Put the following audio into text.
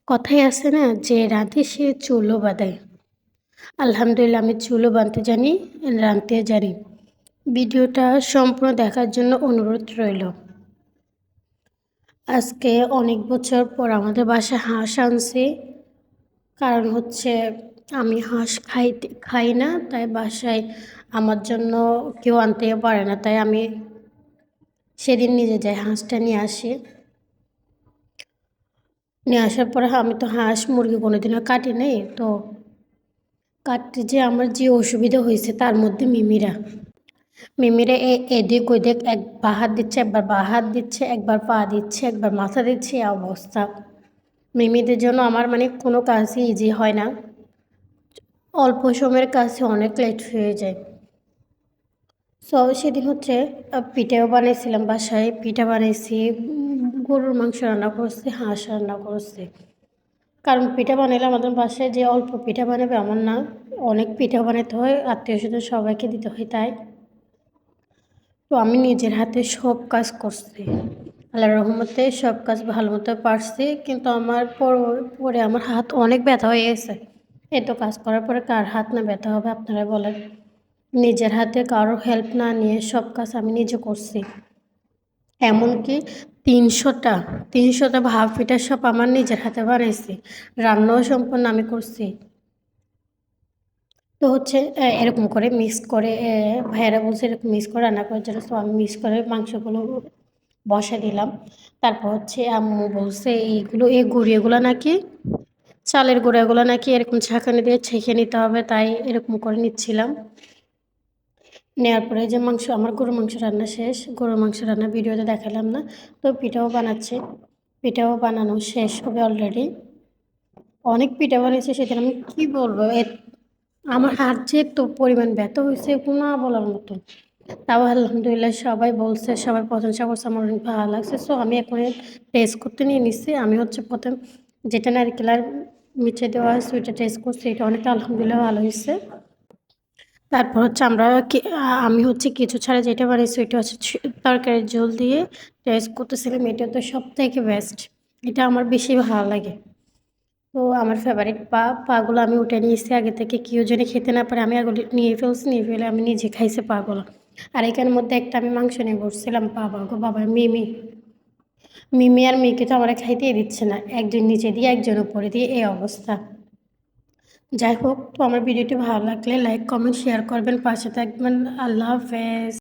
কথায় আছে না যে রাঁধে সে চুলও বাঁধে। আলহামদুলিল্লাহ আমি চুলও বাঁধতে জানি, রাঁধতে জানি। ভিডিওটা সম্পূর্ণ দেখার জন্য অনুরোধ রইল। আজকে অনেক বছর পর আমাদের বাসায় হাঁস আনছি। কারণ হচ্ছে আমি হাঁস খাই না, তাই বাসায় আমার জন্য কেউ আনতেও পারে না। তাই আমি সেদিন নিজে যাই হাঁসটা নিয়ে আসি। নিয়ে আসার পরে আমি তো হাঁস মুরগি কোনোদিনও কাটি নাই। তো কাটতে যেয়ে আমার যে অসুবিধা হয়েছে তার মধ্যে মিমিরা এদিক ওদিক এক বাঁ হাত দিচ্ছে, একবার বাঁ হাত দিচ্ছে, একবার পা দিচ্ছে, একবার মাথা দিচ্ছে, এই অবস্থা। মিমিদের জন্য আমার মানে কোনো কাজই ইজি হয় না। অল্প সময়ের কাজে অনেক লেট হয়ে যায়। সো সেদিন হচ্ছে পিঠাও বানিয়েছিলাম বাসায়। পিঠা বানিয়েছি, গরুর মাংস রান্না করছি, হাঁস রান্না করছি। কারণ পিঠা বানাইলে আমাদের বাসায় যে অল্প পিঠা বানাবে এমন না, অনেক পিঠা বানাতে হয়, আত্মীয়স্বজন সবাইকে দিতে হয়। তাই তো আমি নিজের হাতে সব কাজ করছি। আল্লাহর রহমতে সব কাজ ভালো মতো পারছি। কিন্তু আমার পরে আমার হাত অনেক ব্যথা হয়ে গেছে। এত কাজ করার পরে কার হাত না ব্যথা হবে আপনারা বলেন? নিজের হাতে কারো হেল্প না নিয়ে সব কাজ আমি নিজে করছি। এমনকি ৩০০টা ভাপা পিঠা সব আমার নিজের হাতে বানাইছি। রান্নাও সম্পূর্ণ আমি করছি। তো হচ্ছে এরকম করে মিক্স করে ভাইয়েরা বলছে এরকম মিক্স করে রান্না করার জন্য। তো আমি মিক্স করে মাংসগুলো বসায় দিলাম। তারপর হচ্ছে আম্মু বলছে এই গুঁড়িগুলো নাকি চালের গুঁড়াগুলো নাকি এরকম ছাঁকনি দিয়ে ছেঁকে নিতে হবে, তাই এরকম করে নিচ্ছিলাম। নেওয়ার পরে যে আমার গরুর মাংস রান্না শেষ। গরুর মাংস রান্নার ভিডিওতে দেখালাম না। তো পিঠাও বানাচ্ছি। পিঠাও বানানো শেষ হবে অলরেডি। অনেক পিঠা বানিয়েছি সেদিন, আমি কী বলবো, আমার হাত যে এত পরিমাণ ব্যথা হয়েছে না বলার মতো। তাও আলহামদুলিল্লাহ সবাই বলছে, সবাই প্রশংসা করছে, আমার অনেক ভালো লাগছে। সো আমি এখন টেস্ট করতে নিয়ে নিচ্ছি। আমি হচ্ছে প্রথম যেটা নারকেল আর মিঠে দেওয়া হয়েছে ওইটা টেস্ট করছি। এটা অনেকটা আলহামদুলিল্লাহ ভালো হয়েছে। তারপর হচ্ছে আমি হচ্ছে কিছু ছাড়া যেটা বানিয়েছি ওইটা হচ্ছে তরকারির ঝোল দিয়ে টেস্ট করতেছিলাম। এটা তো সবথেকে বেস্ট। এটা আমার বেশি ভালো লাগে। তো আমার ফেভারিট পাগুলো আমি উঠে নিয়েছি আগে থেকে। কেউ যদি খেতে না পারে আমি আগে নিয়ে ফেলে আমি নিজে খাইছি পাগুলো। আর এখানের মধ্যে একটা আমি মাংস নিয়ে বসছিলাম বাবা মিমি আর মিকি তো আমরা খাইতেই দিচ্ছে না। একজন নিচে দিয়ে একজন উপরে দিয়ে এই অবস্থা। যাই হোক, তো আমার ভিডিওটি ভালো লাগলে লাইক কমেন্ট শেয়ার করবেন, পাশে থাকবেন। আল্লাহ হাফেজ।